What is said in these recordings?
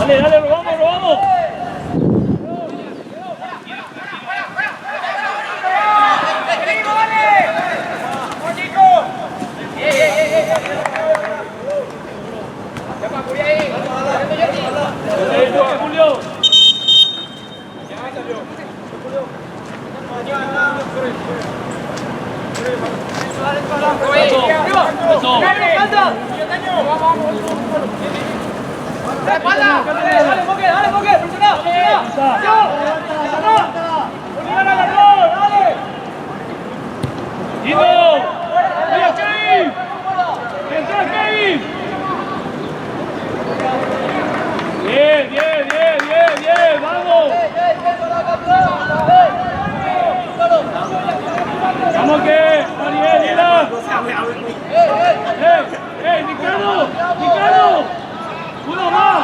Dale, dale, robamos, robamos. Julio. Bien, vamos. Vamos que, Ariel, mira. Ricardo, uno más.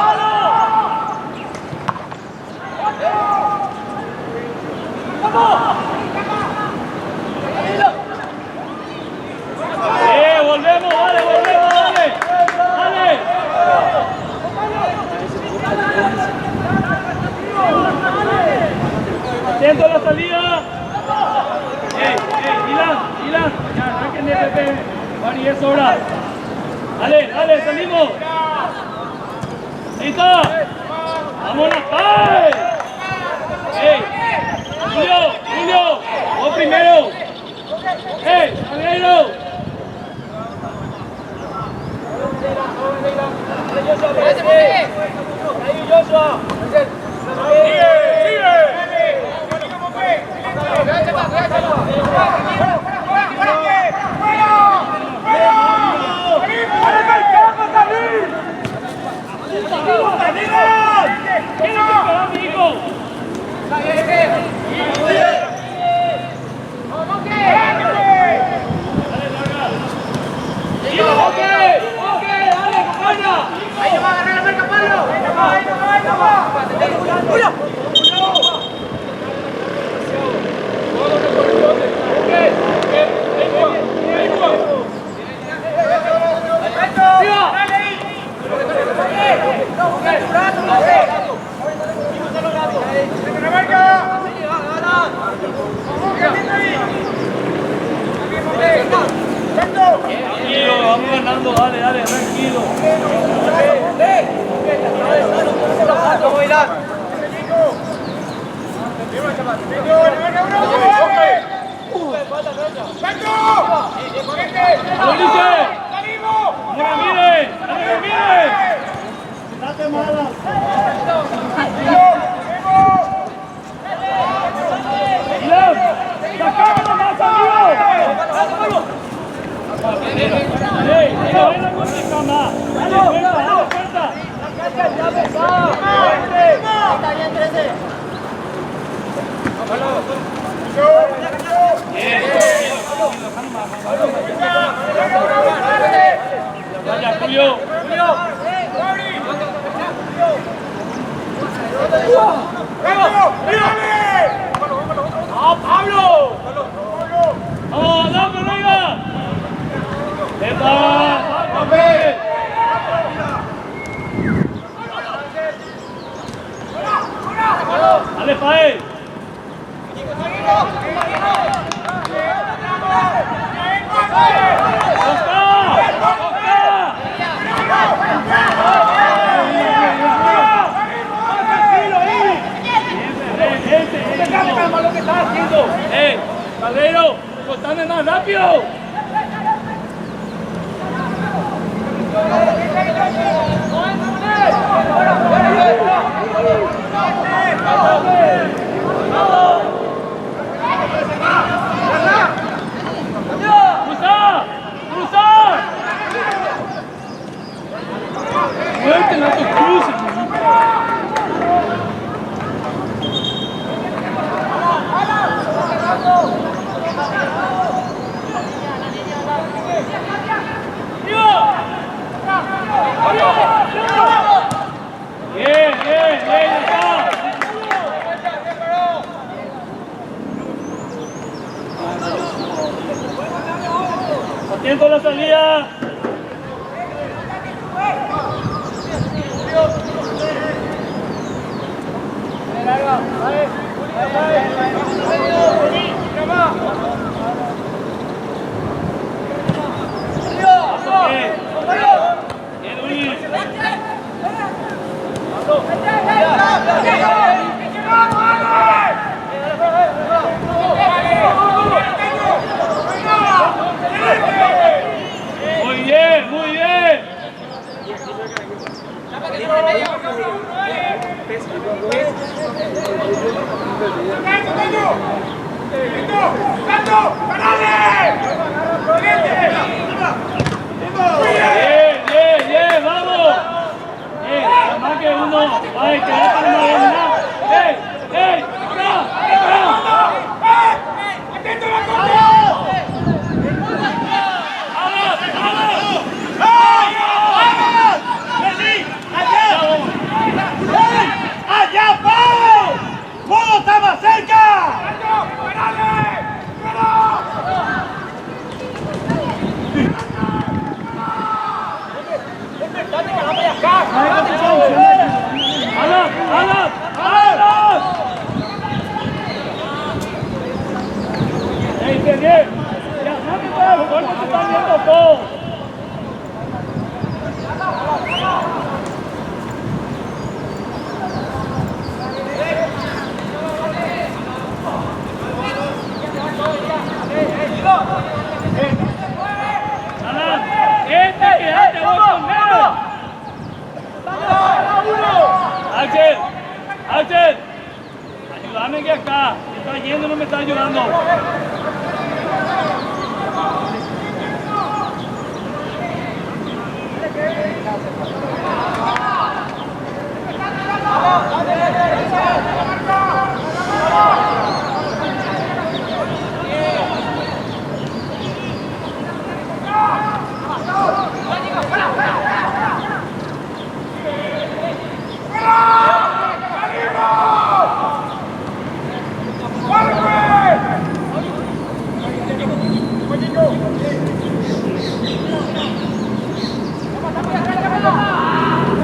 Volvemos, dale. Atento a la salida. Ilan, ya, saquen de Pepe. Mari, es hora. Dale, salimos. Ahí está. Vámonos. Julio, vos primero. Alejandro. Ahí, Joshua. Sigue. Ahí no va a agarrar la marca, Pablo. Ahí no va. Vamos ganando, dale, tranquilo. Julio. Pablo. Vamos, dame, venga. Dale, Fael. Lo que estás haciendo. Calero, cortame más rápido. Cruzar. Muerte en tus cruces. Bien, está. Bien, vamos. Más que uno. Ay, que ya para dominar. ¡Ey! ¡Atento a la ¡allá, Pau! ¡Puedo estar más cerca! ¡Alas! ¡Ey, bien! ¡Ya, no te están viendo todos! Axel, ayúdame que acá, me está yendo, no me está ayudando.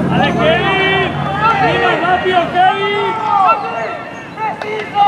¡Dale, Kevin! ¡Mira rápido, Kevin! ¡Preciso!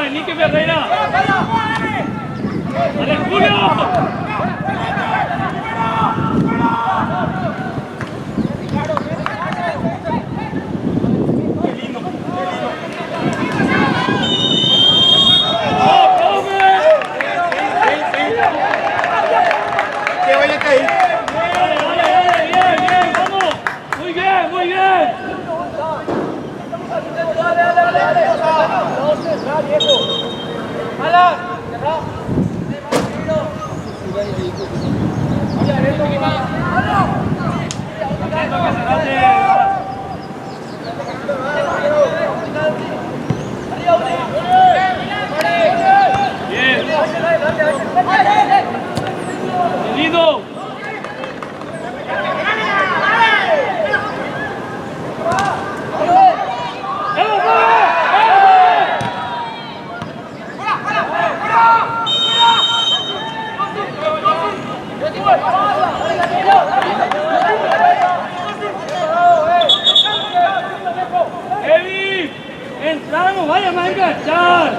Enrique Ferreira. ¡Dale, Julio! Lindo. Evi, entramos, vayan a enganchar.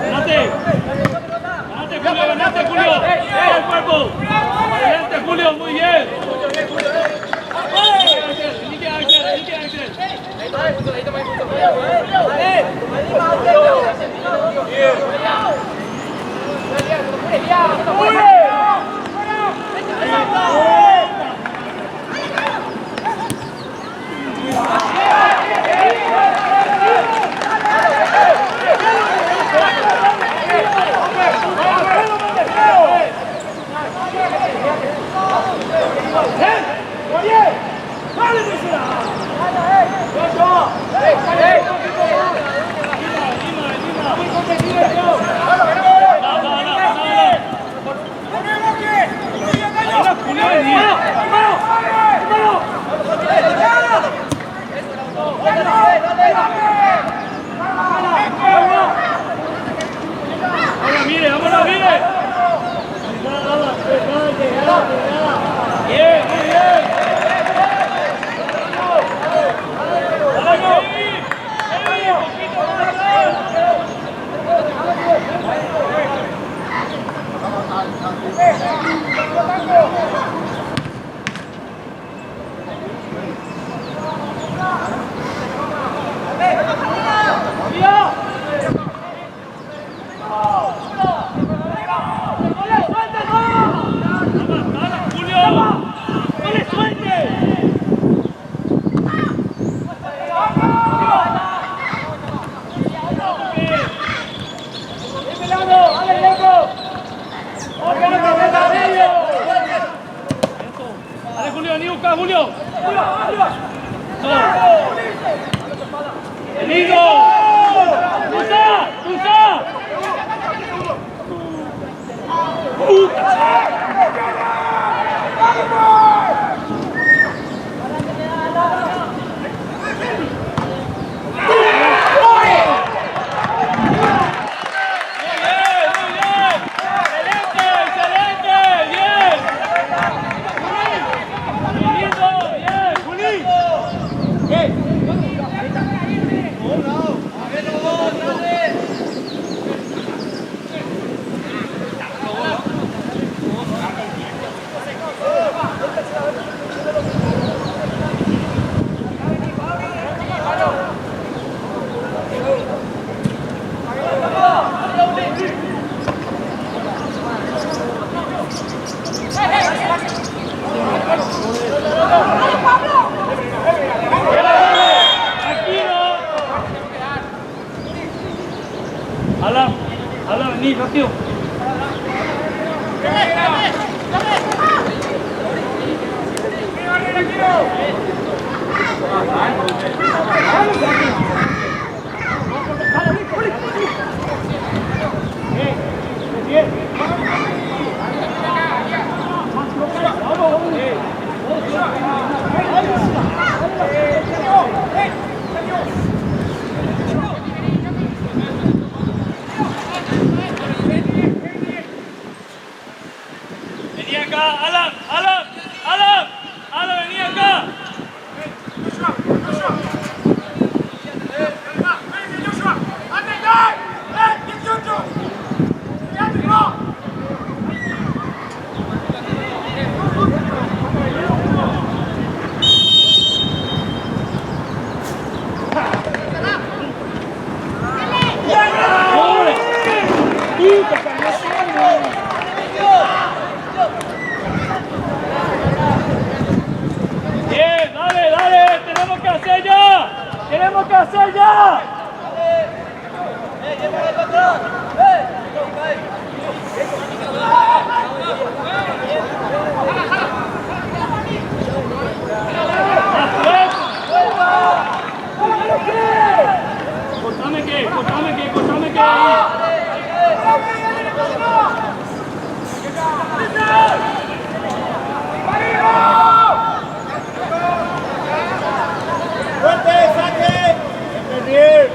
Espérate. Julio. Lindo. Tusa. Alam, ni rápido. Vení acá, Alam, vení acá. Bien, dale, tenemos que hacer ya. Cortame que. ¡Fuerte, saque! ¡Bien!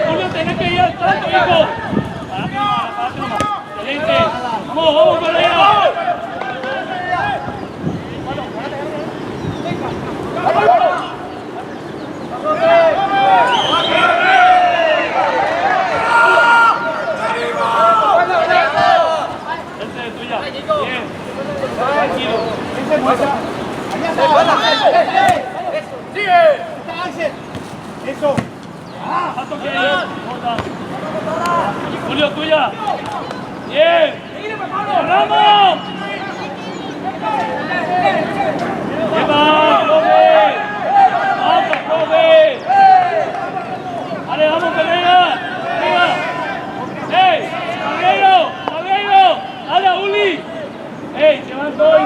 Julio, tenés que ir al tanto, hijo. Excelente. Vamos, con ella. Eso. Pato que ahí. Julio, tuya. Bien. ¡Vamos! ¡Lleva, profe! ¡Vamos, profe! ¡Vale, vamos, Pereira! ¡Venga! ¡Ey! ¡Caballero! ¡Caballero! ¡Dale, Uli! ¡Ey, se van todos!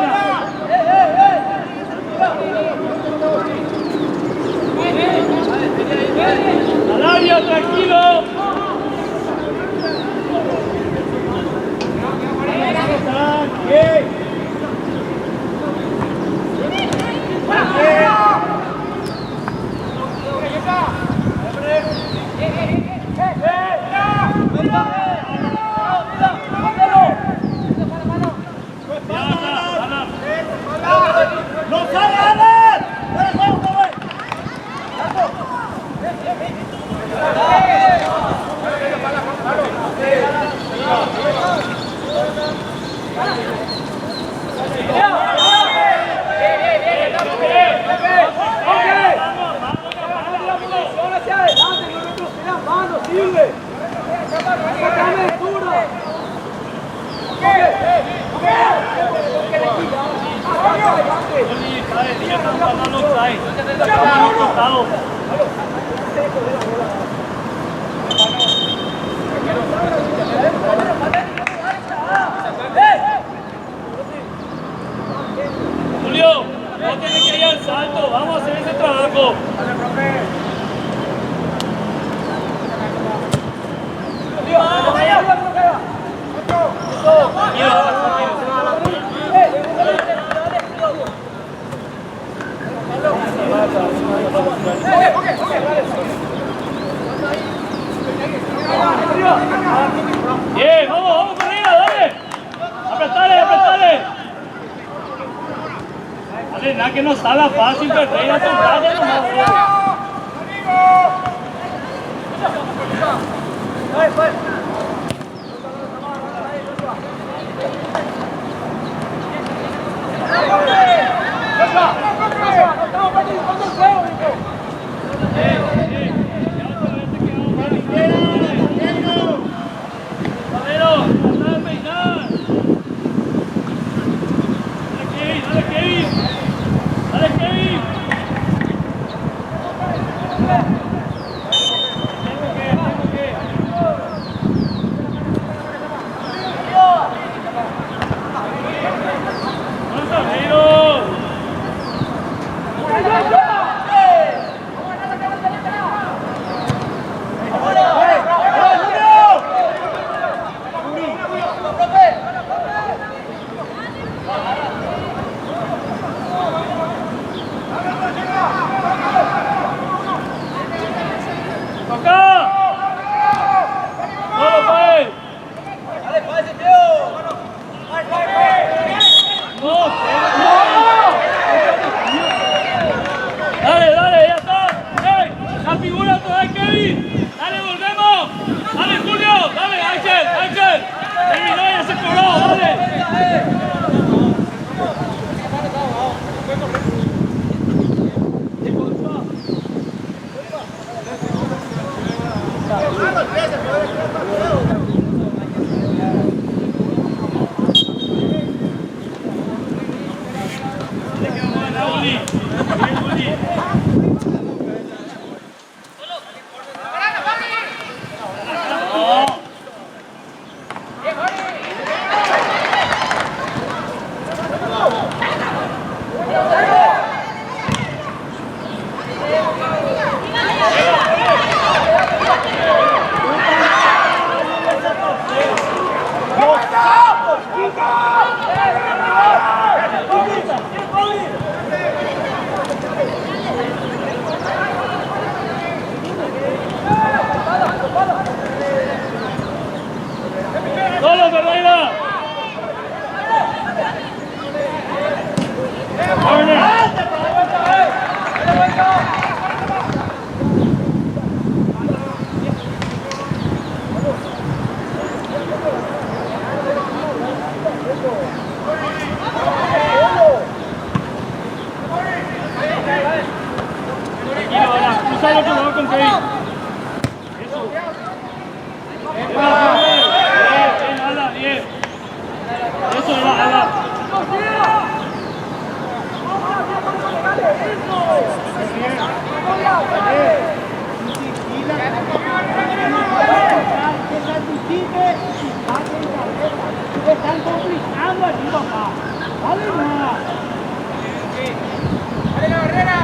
¡Alavia, tranquilo! ¡No sale, Alan! Julio, no tienes que ir al salto, vamos a hacer ese trabajo. Bien, vamos para arriba, dale. Apretale, apretale. Dale, nada que no salga fácil, Ferreira, soltate nomás. ¡Solo, Ferreira! 乱情况啊，哪里嘛？ Barrera, Barrera.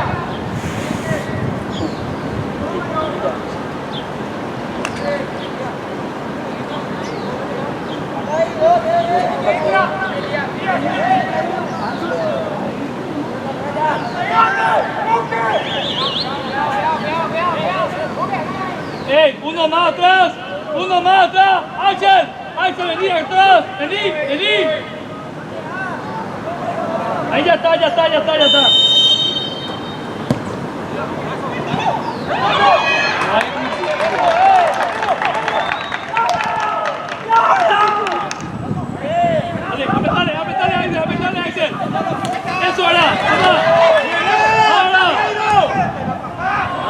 ¡Ey! ¡Uno más atrás! ¡Axel! ¡Axel, vení atrás! ¡Vení! Ahí ya está. Apretale, Axel. Eso ahora.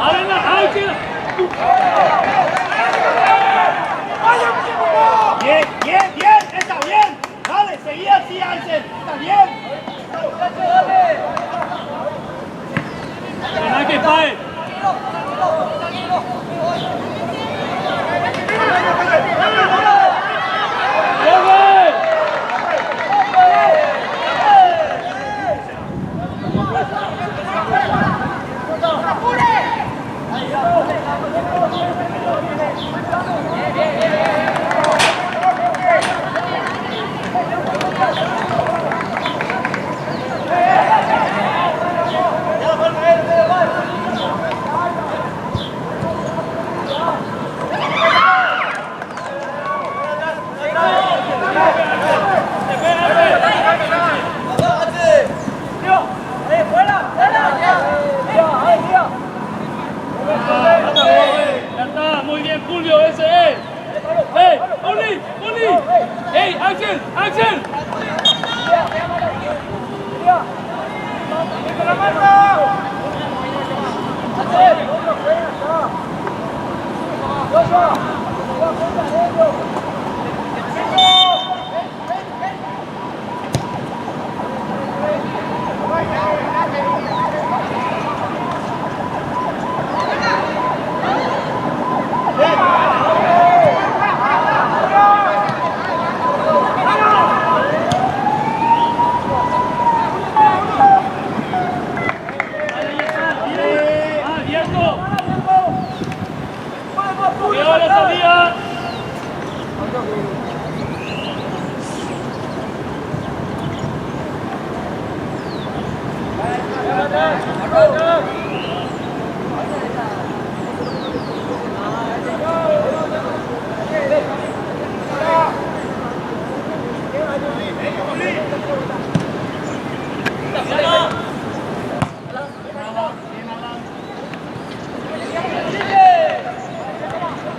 Ahora, Axel. Bien, está bien. Dale, seguí así, Axel. Está bien. Será que pae. Ya está, muy bien Julio, ese es. ¡Uli! ¡Ey, Axel! ¡Cuidado la salida!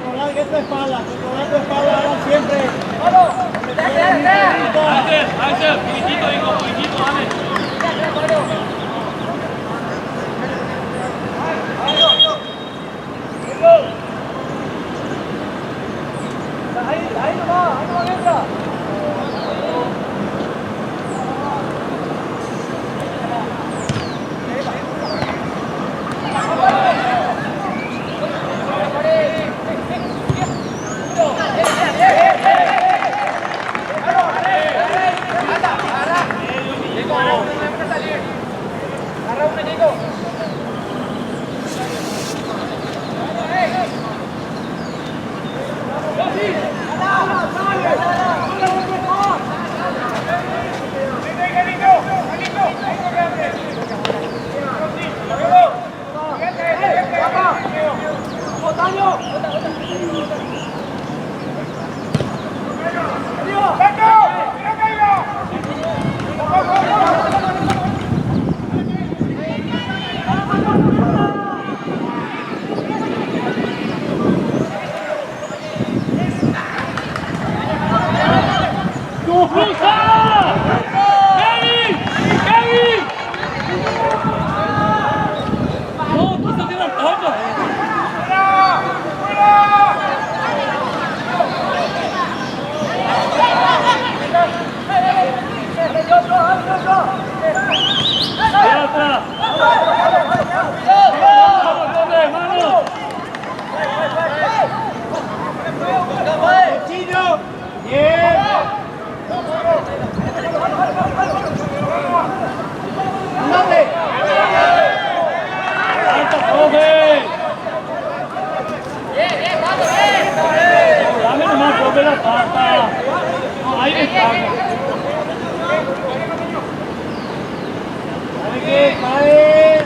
Controlar tu espalda siempre. Axel, poquitito, dale. Ahí nomás entra. Agarra un Nico. ¡Vamos!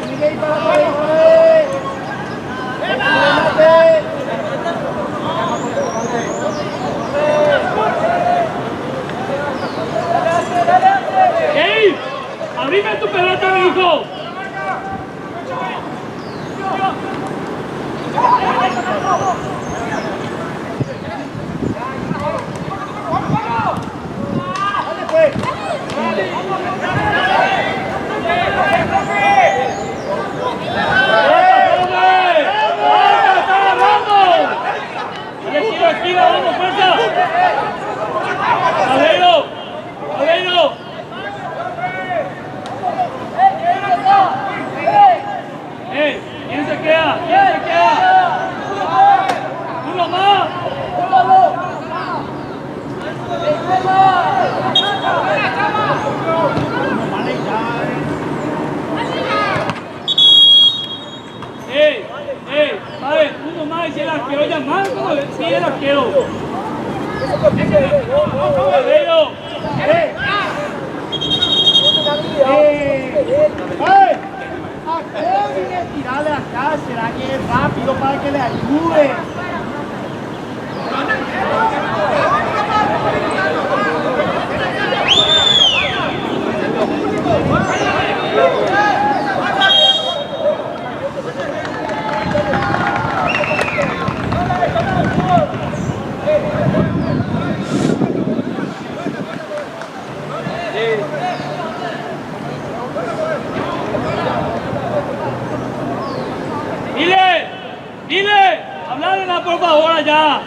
Miguel, para pared. ¡Ey! ¡Abrime tu pelota, mi hijo! Aquí, vamos, fuerza. Aveiro, Aveiro. ¿Quién se queda? ¿Quién se queda? Uno más. Vale, uno más y si el arquero ya más, como le pide el arquero. Aveiro. ¿A qué viene a tirarle acá? ¿Será que es rápido para que le ayude? Dile, hablarla por favor allá.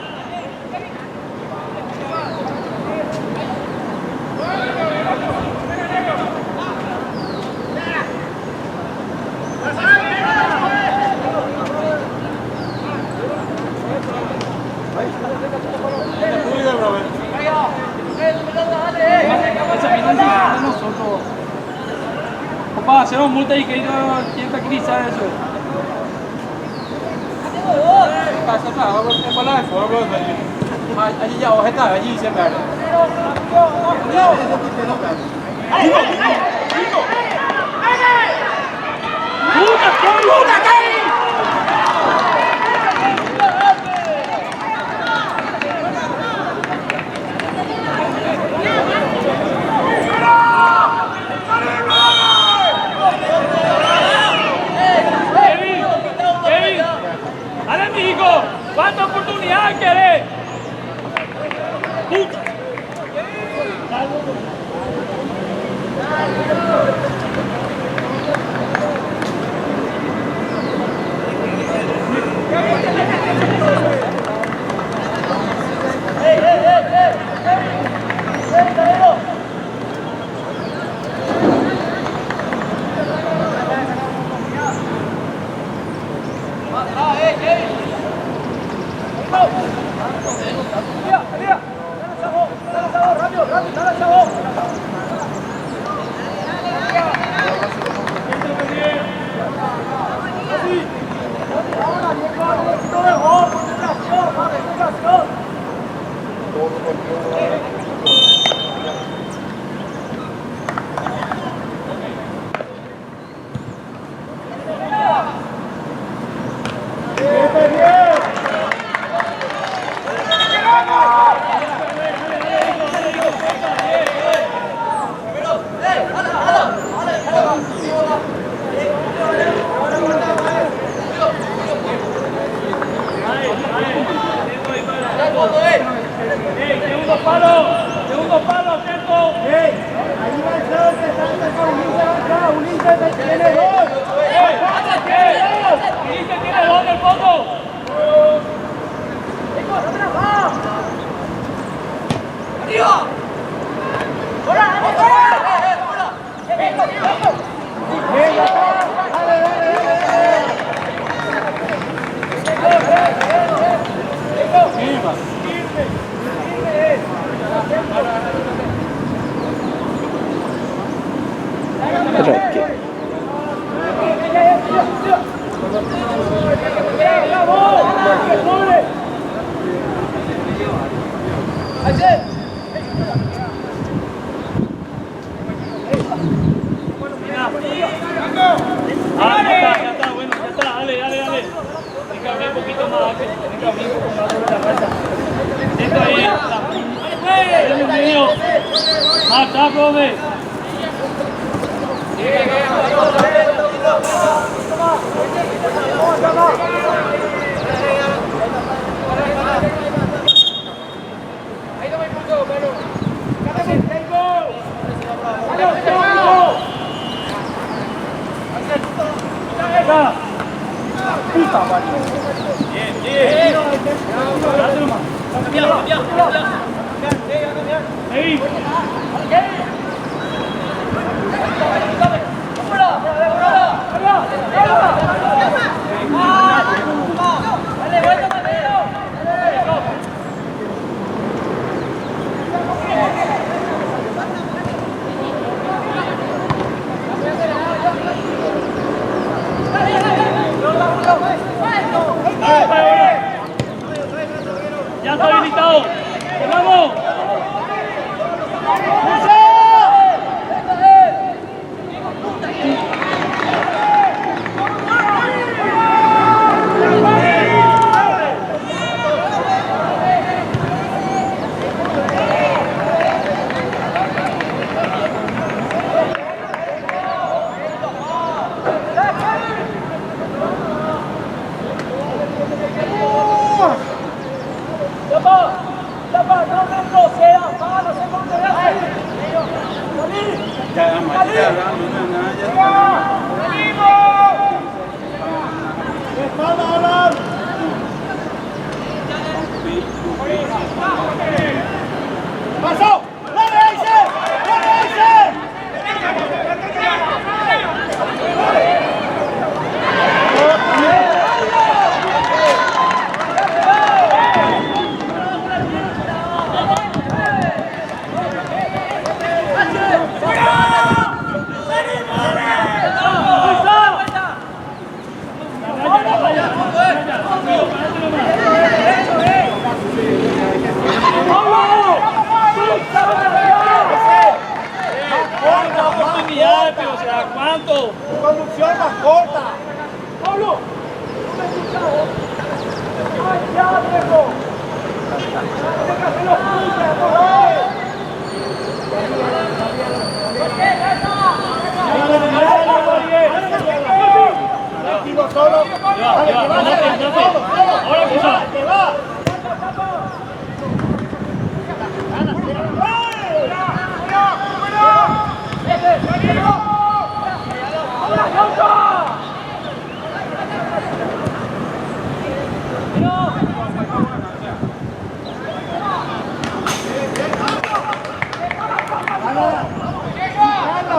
Papá, hacemos multa y que quién tranquiliza eso. Allí ya, ojeta, allí se pierde. ¡Dale, mi hijo! ¿Cuánta oportunidad querés? ¡Puta! Segundo palo, atento. Ahí va el Chavo que está acá, Ulises tiene dos. Ulises tiene dos en el fondo. ¡Arriba! ¡Ayer! Mata, profe. Puta madre. Ahí. Ya está habilitado. ¡Vamos! ¡Pasó! ¡Dale, Aise! ¡Dale, Aise! Oportunidad, pero ¿será cuánto? Conducción más corta. ¡Pablo! ¡Ay, ya, viejo! Tranquilo, solo. Ahora empieza. ¡Que va!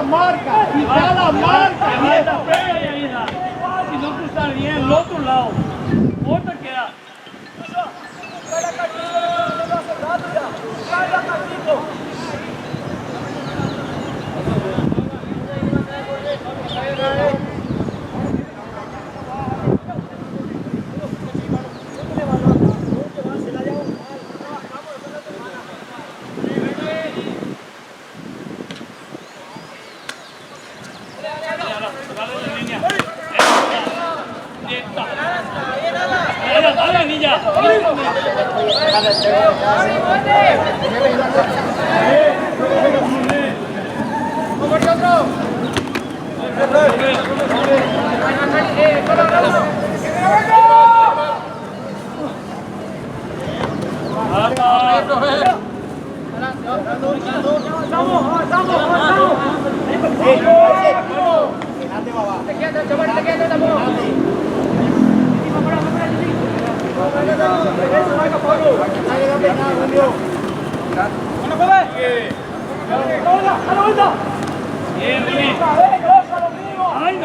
Marca, quita la marca. Si no cruzar bien el otro lado, otra queda. Dale, niña. Bien, Willy. Ay,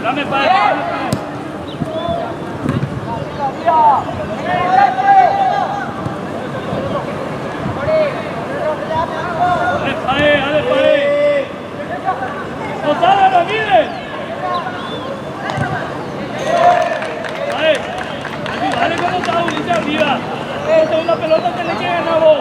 dame para. Dale, pare. Gonzalo Ramírez. Dale cuando está unirse arriba. Esta es una pelota que le llega a vos.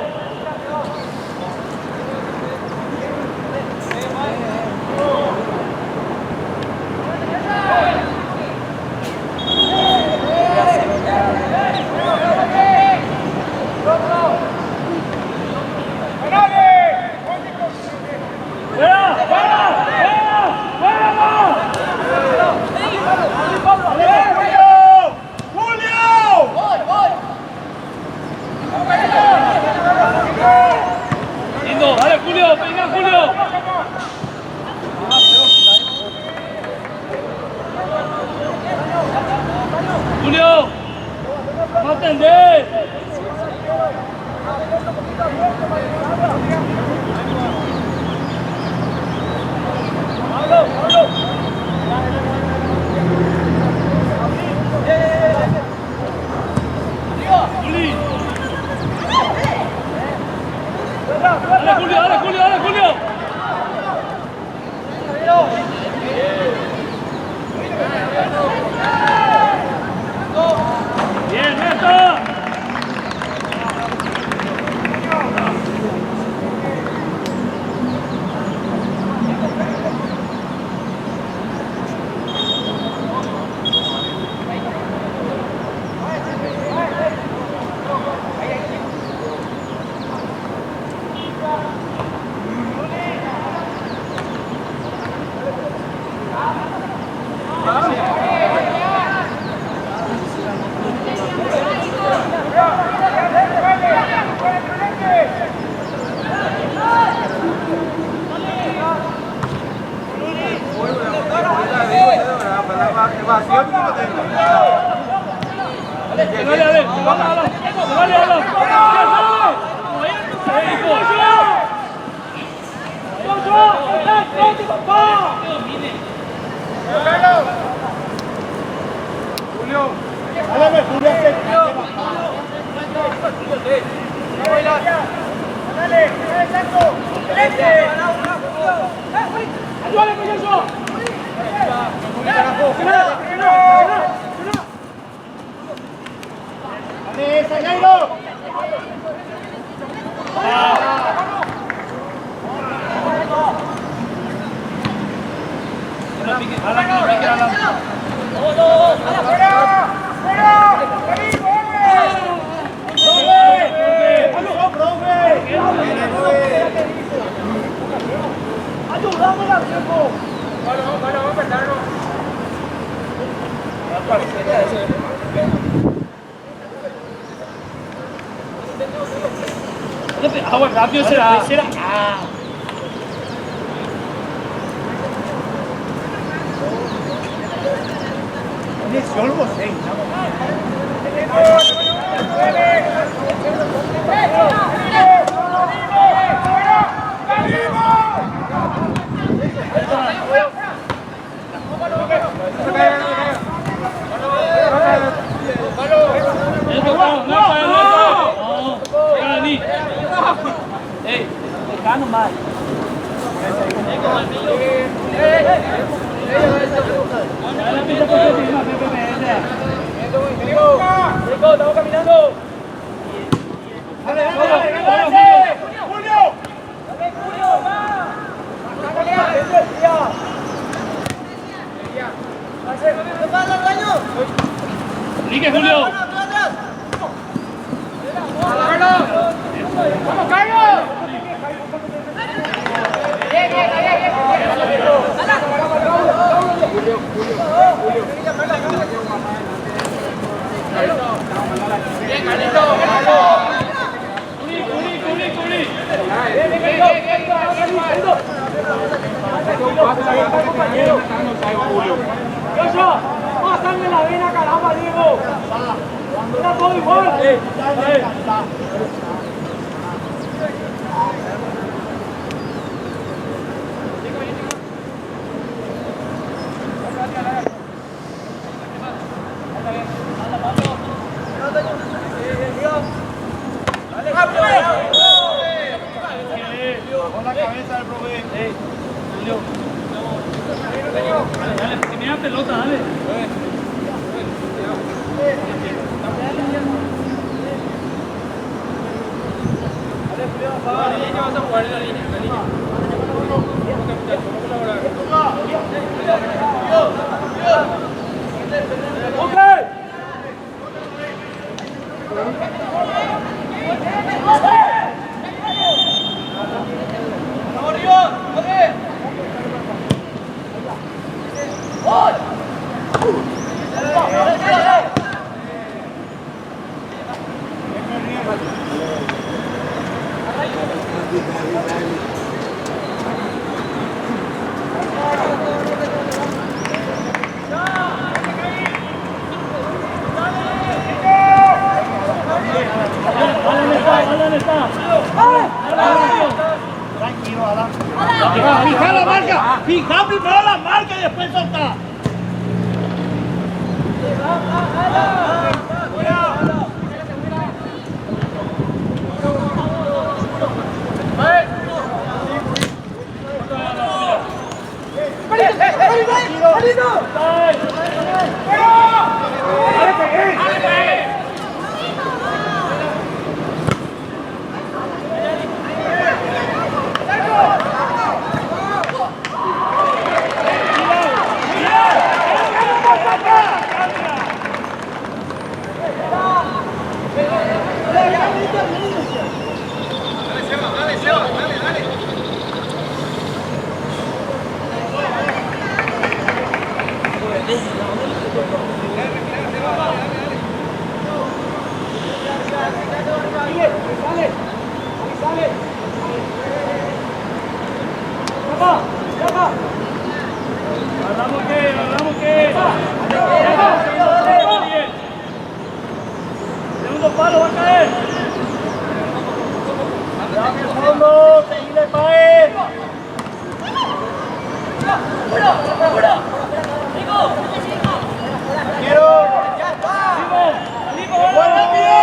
Dale, Julio, dale, Julio, dale, Julio. Bien, Néstor. Dale, dale, vamos a Alan. Dale, Alan. Julio. Dale, Julio, dale, exacto. Ayúdale, Peñoso. Dale, esa, Jairo. Alan, no pique, Alan. Ayúdame al tiempo. Agua, rápido será. Yo lo sé. Nomás. Estamos caminando. Dale, dale, Julio. Ligue, Julio. ¡Vamos, Carlos! ¡Pásame la vena, caramba, Diego! ¡Está todo igual! Con la cabeza del profe. Julio. Dale, que me da pelota, dale. Vas a jugar en la línea, Tranquilo, Alan. Fija la marca. Fija primero la marca y después soltar. ¡Vale! Agarramos que. Segundo palo va a caer. Dame el fondo, seguile Paez. Quiero. ¡Buen rápido!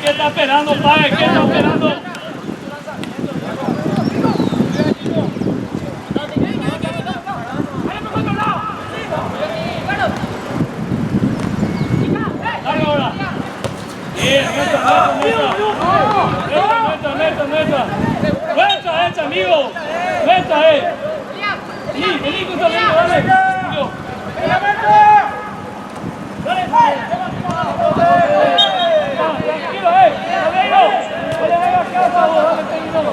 ¿Qué está esperando, Paez? ¿Qué está esperando? Dale ahora. Bien, meta. Meta, amigo. Meta, Vení con tu amigo, dale. Tranquilo, Aleiro. No le hagas caso, vos, dale, terminalo.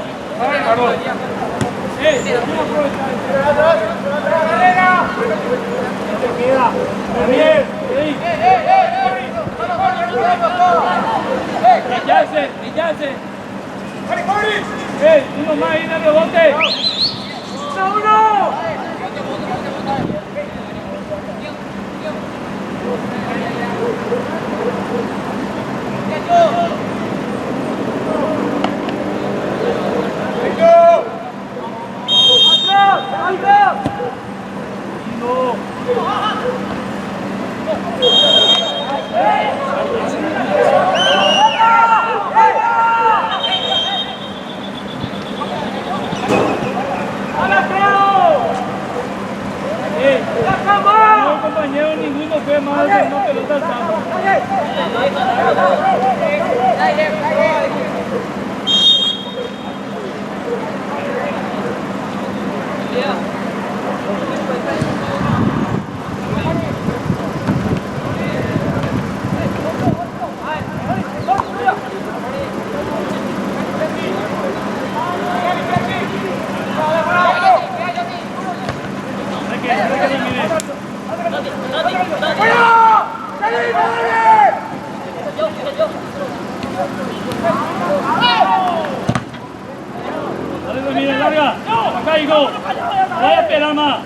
Brillase. Uno más ahí en el rebote. ¡Uno! fue más no pelota al campo. Dale, mire, larga. Acá, hijo. Vaya a esperar más.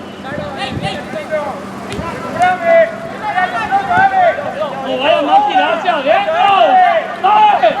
No vaya más a tirar hacia adentro. ¡Dale!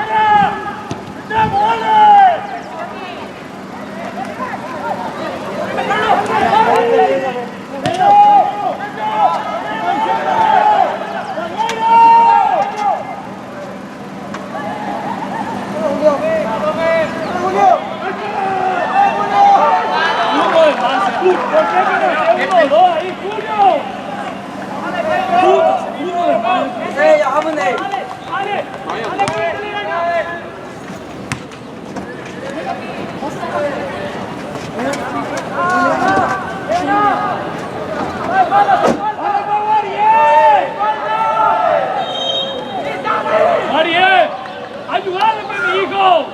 Ariel, ayúdame, mi hijo.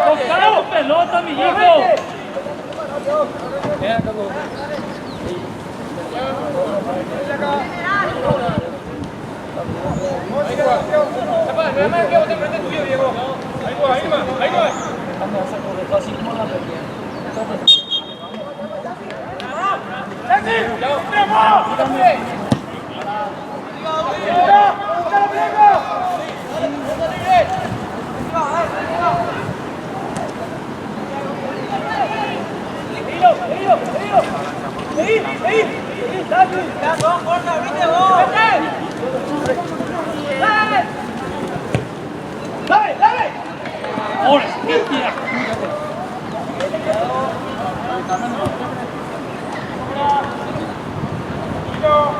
¡Tocamos pelota, mi hijo! Ahora, ¿qué tira? ¡Bravo,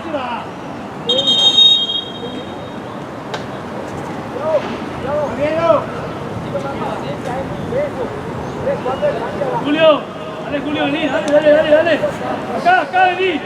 Arriba. Javiero. Julio, dale Julio, vení, dale. Acá, vení.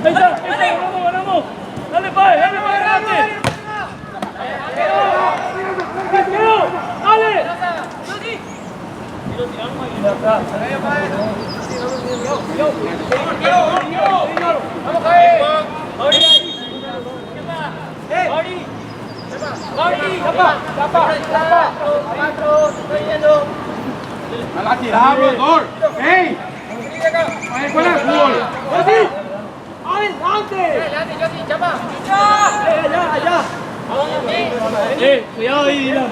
Ahí está, ganamos. Dale, Pai, adelante. Dale. A la tirada, gol. ¡Ey! ¡Ahí fuera el gol! Cuidado ahí, Dylan.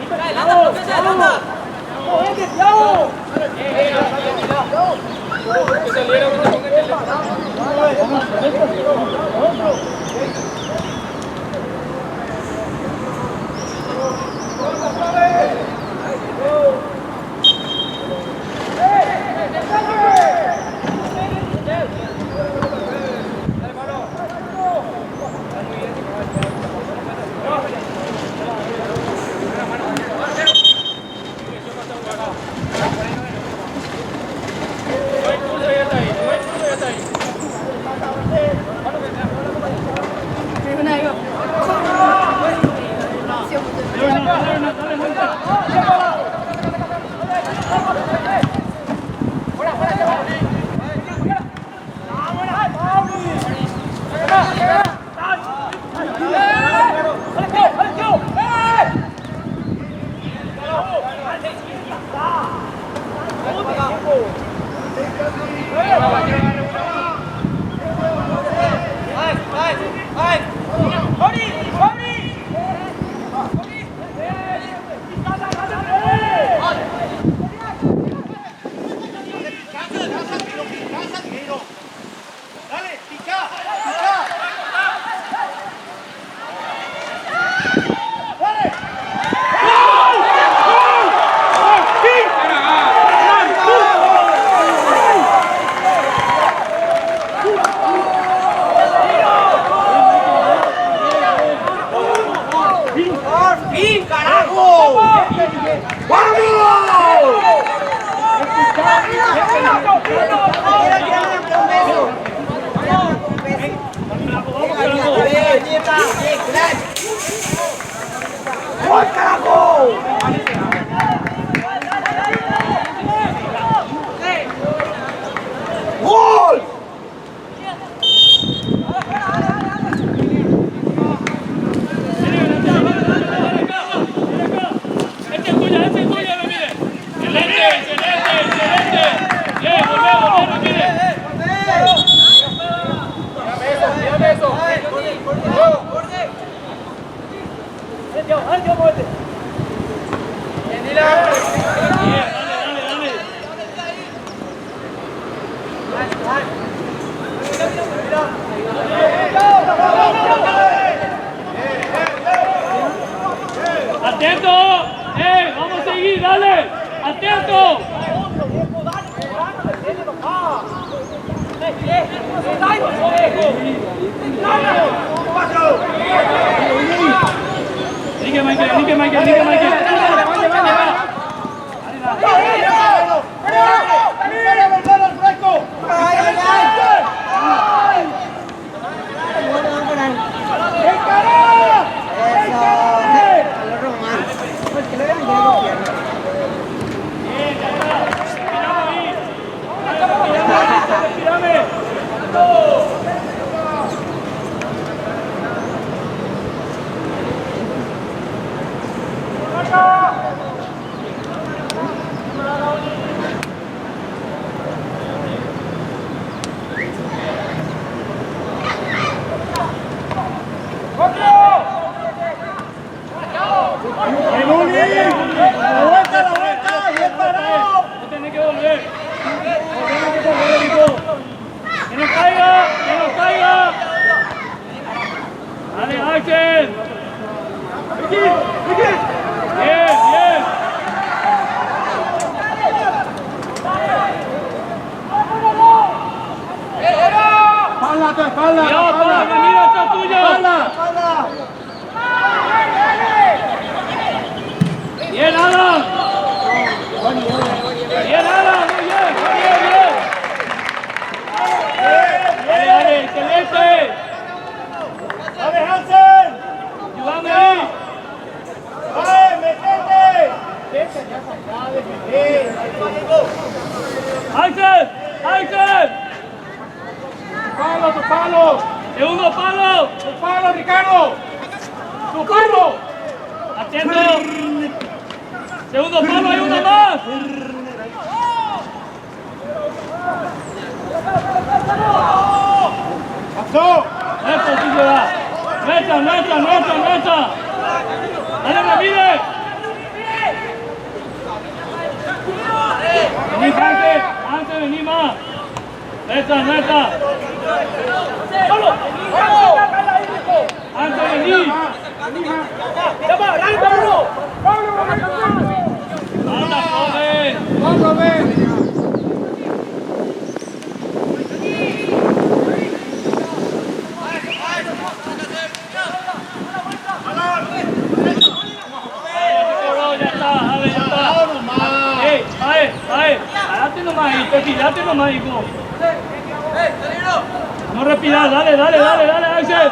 Michael, Nique Michael. Segundo palo, hay uno más. ¡Pasó! Esto sí se va. Neta. Dale, Ramírez. Vení, antes, vení más. Neta. Antes, vení. Anda, joven. Date nomás, hijo. Vamos a respirar, dale, Axel.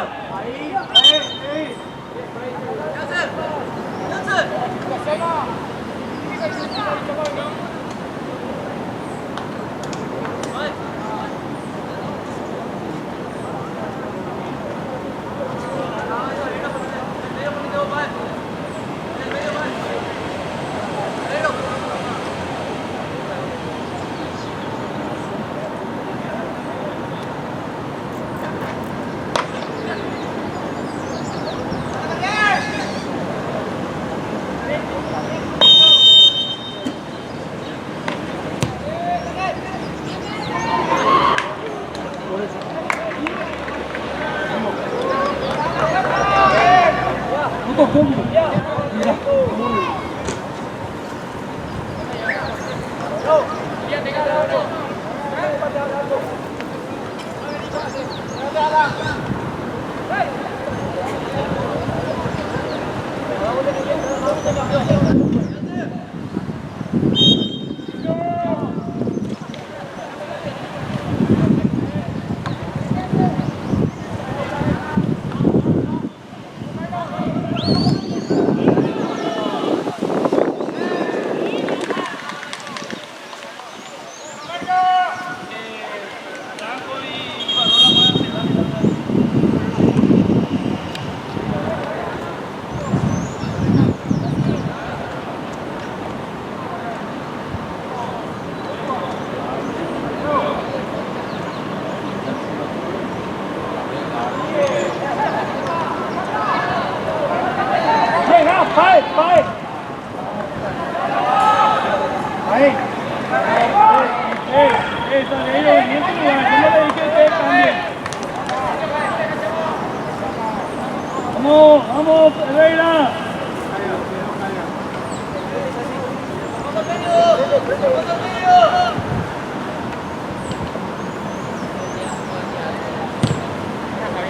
Vamos, Pereira.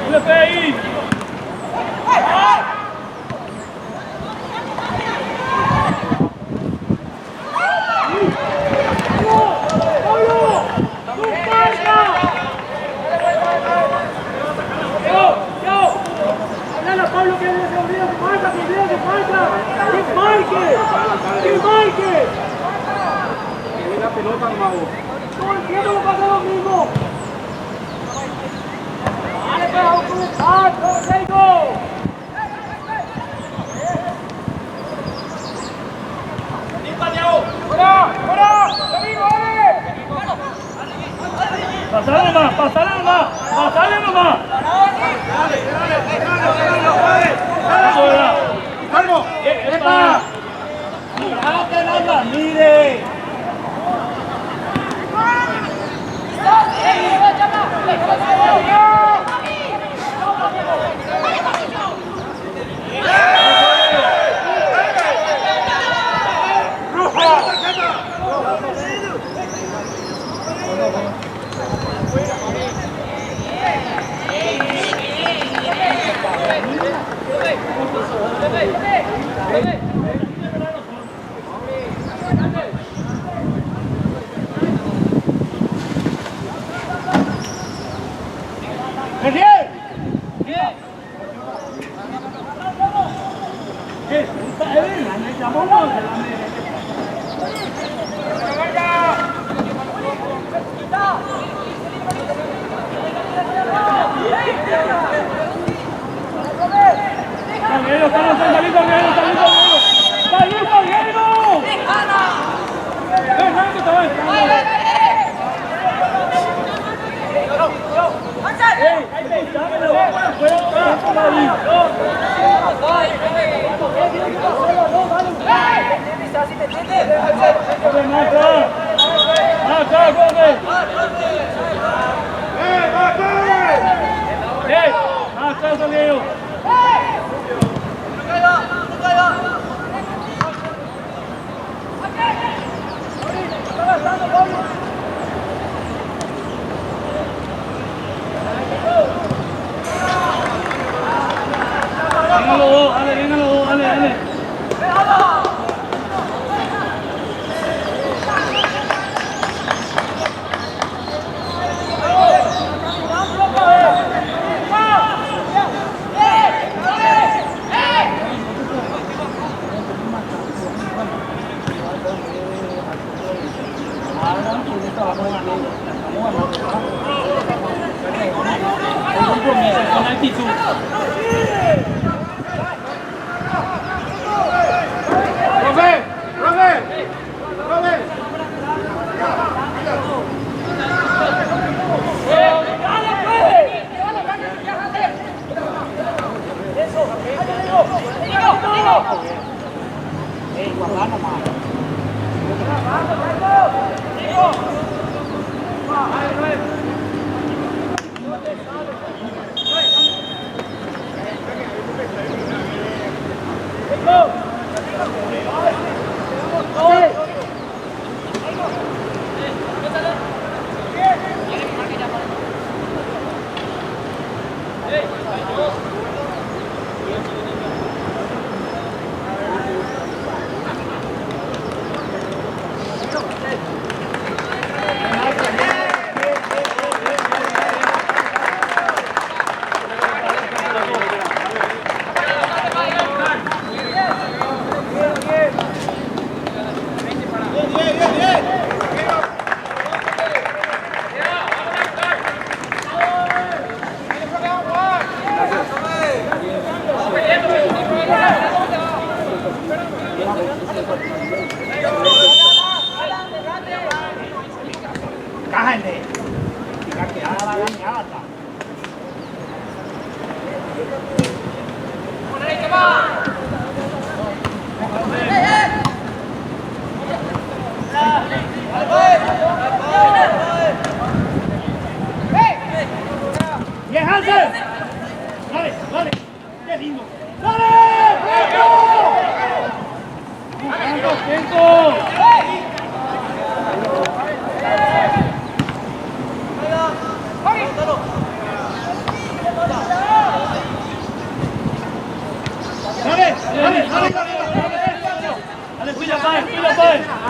Le ahí. nomás vos. Todo el tiempo le pasa lo mismo. Dale, pues, vamos con el pato, Diego. Pasale nomás, pasale nomás, pasale nomás. Eso era. ¡Calmo! ¡Epa! Mirate, Nanda, mire.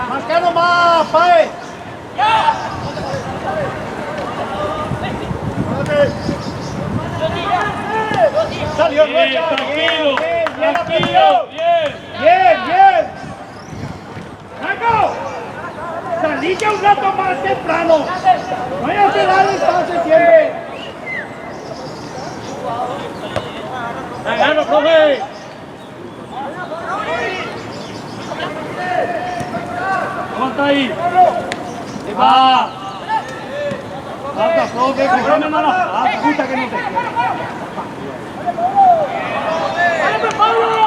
Marcando más, Pae. Salió Bien, tranquilo, tranquilo, bien. Bien, bien. ¡Marco! Salite un rato más temprano. No hay a cerrar el pase siempre. ¡Agarro, profe! ¡Aguanta ahí! ¡Se va! ¡Hasta, profe! ¡Comprame mala! ¡Ah, puta que no te! ¡Dale, Pablo!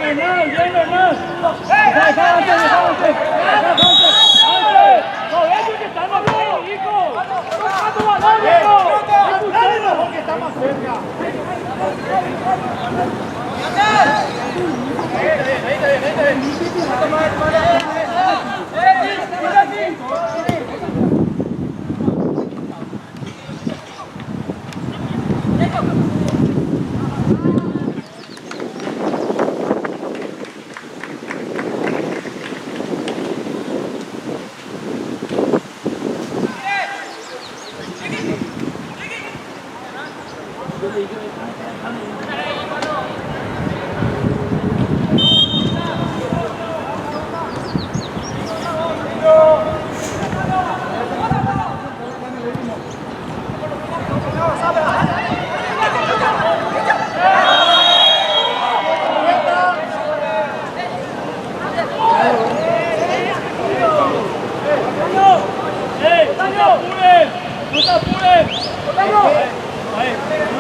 ¡Lleve más! ¡Deja antes! ¡No, ellos que están aquí, hijo! ¡Tocando balón, hijo! Dale mejor que está más cerca.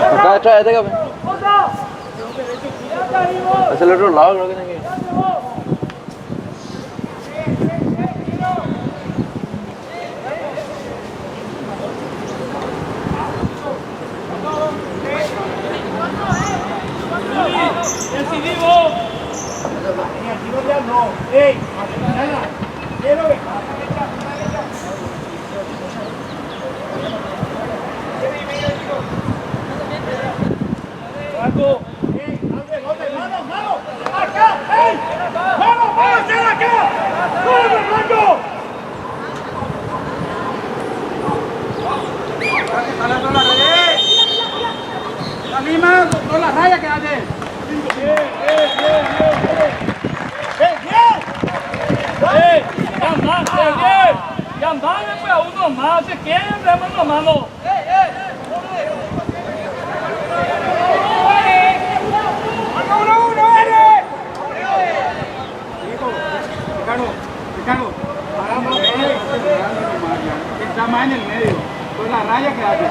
Acá detrás de este, hacia el otro lado creo que tiene que ir. ¡Decidimos! No. ¡Ey! ¡Quiero ver! ¡Franco! ¡Mano! ¡Acá! ¡Ey! ¡Vamos a hacer acá! ¡Corre, Franco! La misma con la raya que hace. ¡Bien! ¡Llamame pues a uno más! ¡Si quieren, vemos uno malo! Ricardo, para más está más en el medio, con la raya que hace.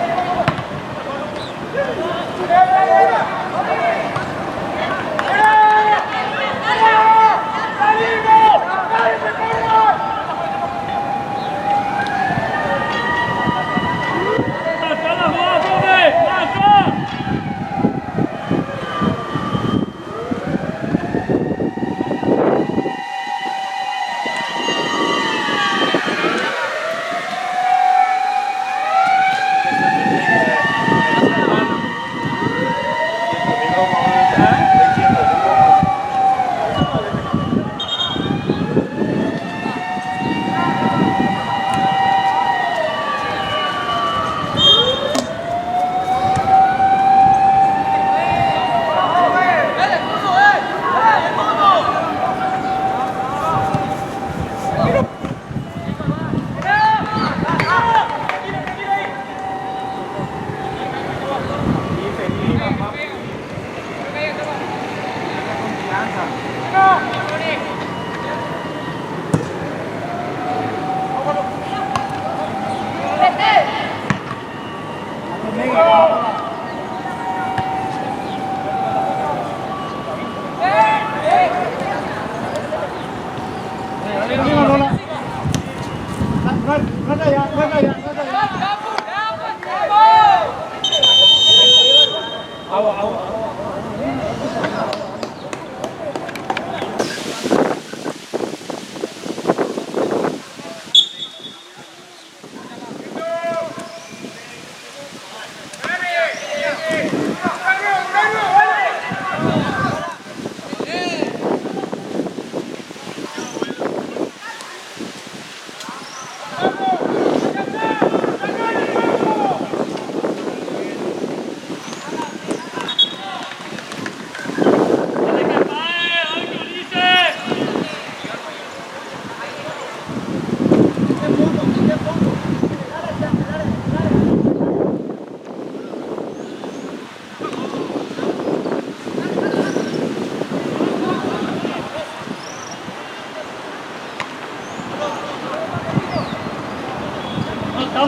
¡Hasta la jugada, profe! ¡Hasta!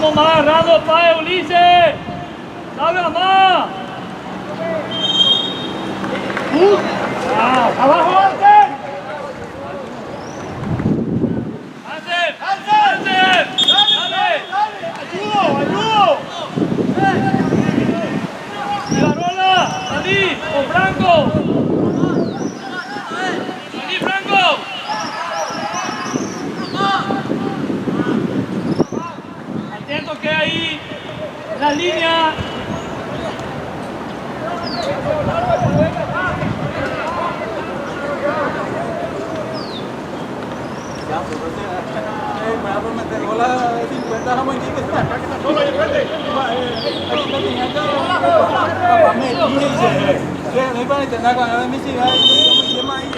Vamos más agarrado, Pae, Ulises. Salga más. ¡Abajo, Arce! ¡Dale! ¡Ayudo! ¡Cigarrola! ¡Salí! ¡Con Franco! ¡Salí, Franco! Atento que ahí la línea. Para prometer bola 50 vamos a indicar que solo hay frente. Apa me dice. Que no iban a tener cuando me siga y más ahí.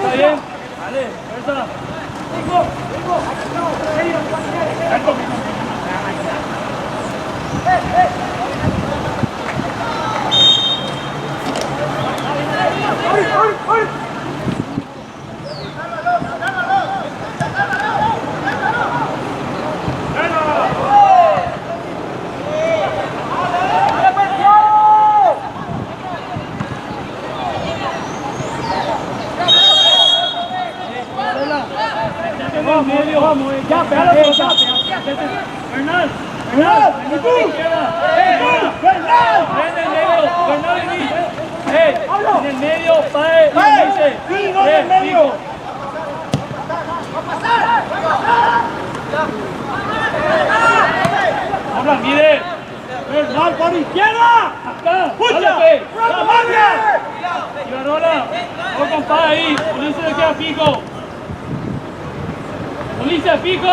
Está bien. Vale, fuerza. Medio, vamos, ya, pégale, Bernal, Bernal, en el medio, Pae, dice, en el medio. Habla, mire, Bernal por izquierda, acá, dale, Ibarola, vamos con Pae ahí, Ulises le queda pico. ¡Ulises, pico!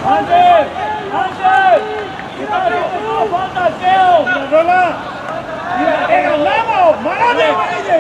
¡Antes! ¡Antes! ¡Falta el Teo! ¡Rola! ¡Ganamos! ¡Marate, Marate!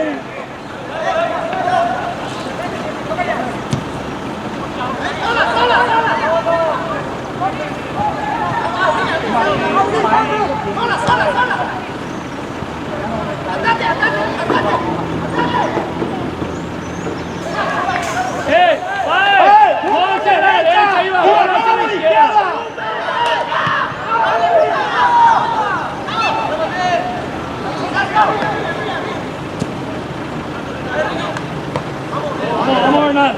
Vamos, Bernal.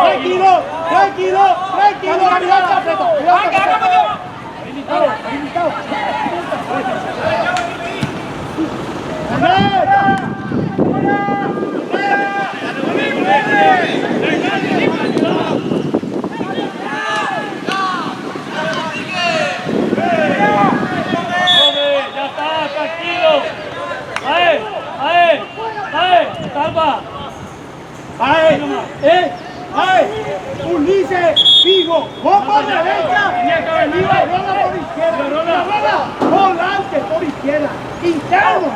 Tranquilo, tranquilo, tranquilo. Ya está, tranquilo. Salva. Ulises, Figo, vos por derecha, Ibarola por izquierda, volante por izquierda, interno.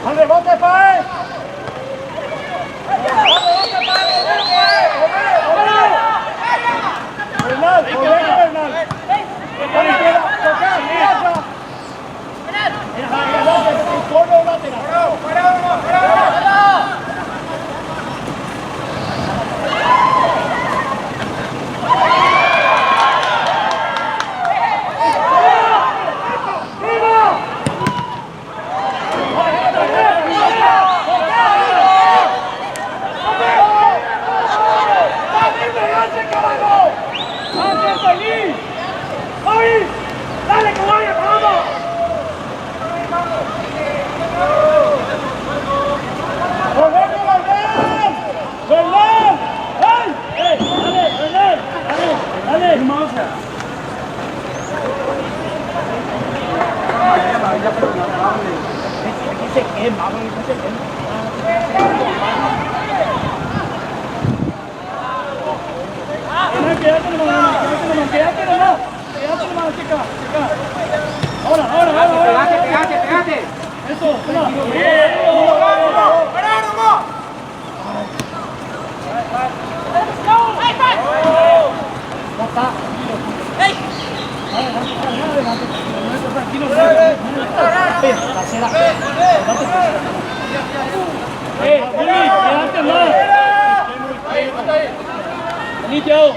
¡Al rebote, Pae! Bernal, Bernal. ¡Dale, que vaya, vamos! Pegate. Eso, Vení, Teo.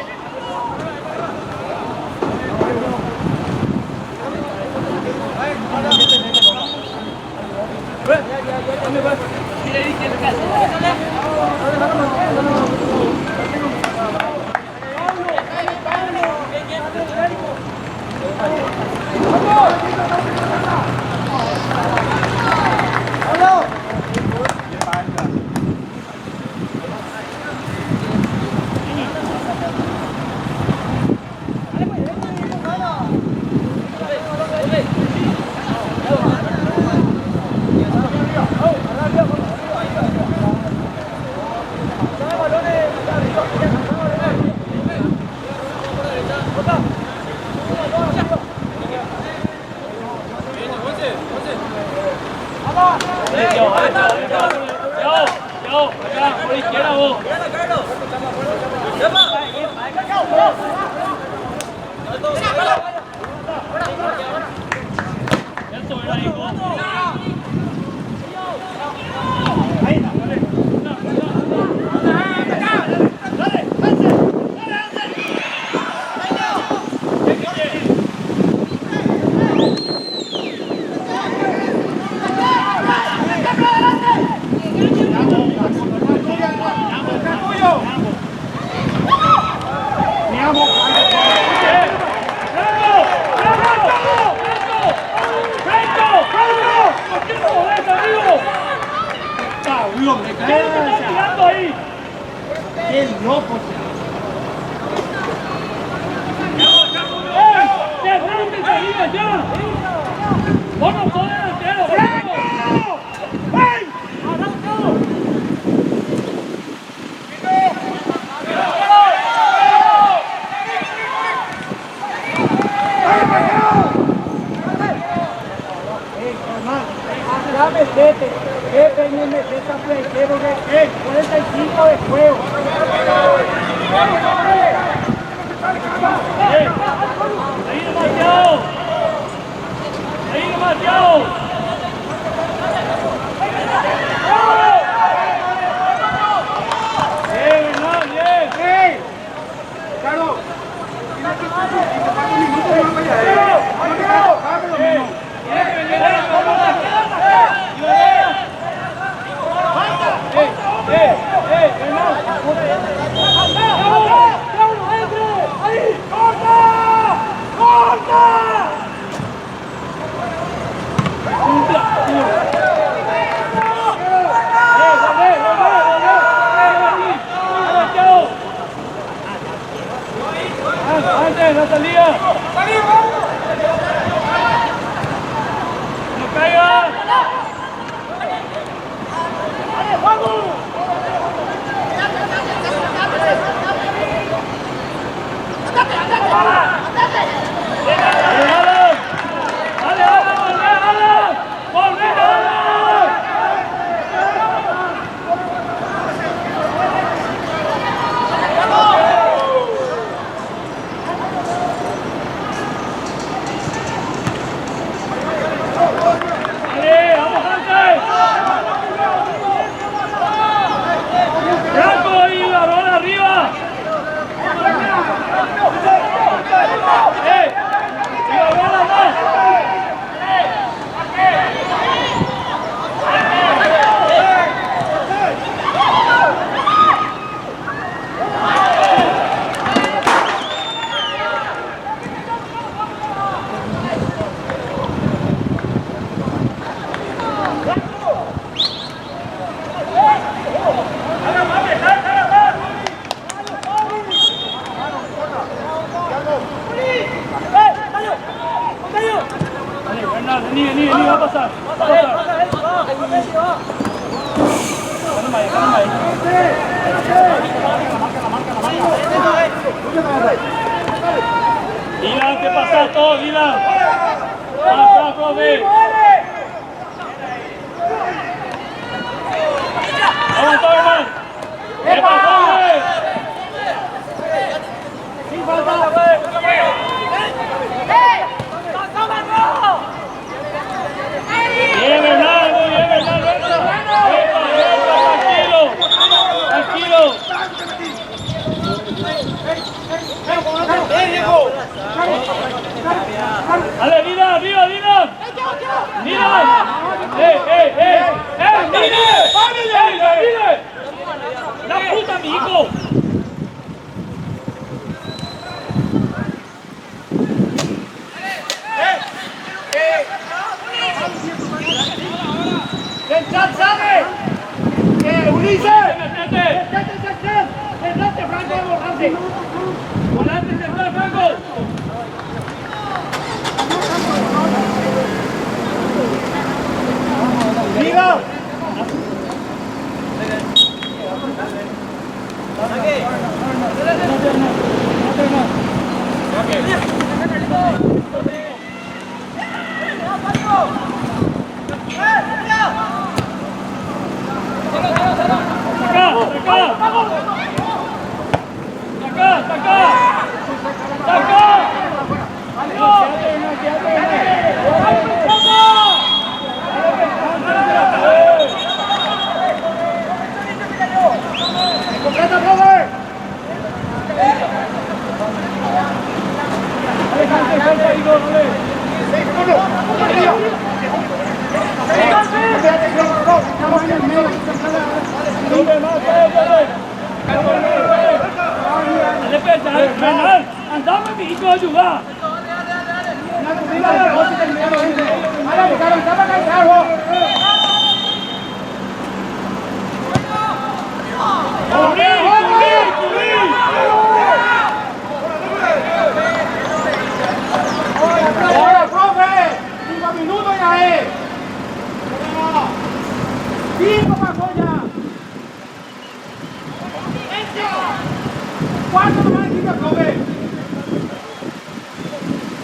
Acá, por izquierda vos. Eso era ahí, vos. ¡Qué loco! ¡Ya! ¡Vos no sos delantero! ¡Ey! Ya metete, que peña metete a flequero de 45 de juego. Ahí demasiado. Ahí demasiado. Bien, Bernal, bien. ¡Ey! ¡Carlos! ¡Antes, Natalia! ¡No caiga! Vení, va a pasar. Dylan, ¿qué pasa todo, Dylan? Pasa, profe. Aguanta, hermano. ¿Qué pasó, güey? Sin falta, güey. Bien, Bernardo, tranquilo. Dale, mira, arriba, mira. Mira. Mire. La puta, amigo. ¡Sabe! ¡Ulises! Métete. ¡Centrate, Franco, volante! Volante central, Franco. ¡Liga! ¡Completa, Robert! Andame, mijito, a ayudar. ¡Ahora, profe! 5 minutos ya es. 5 pasó ya. 4 nomás, chica, profe.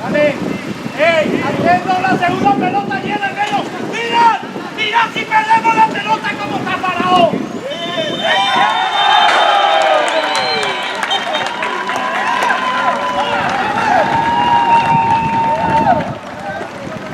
Dale. ¡Ey! ¡Haciendo la segunda pelota llena, Bello! ¡Mira! ¡Mira si perdemos la pelota!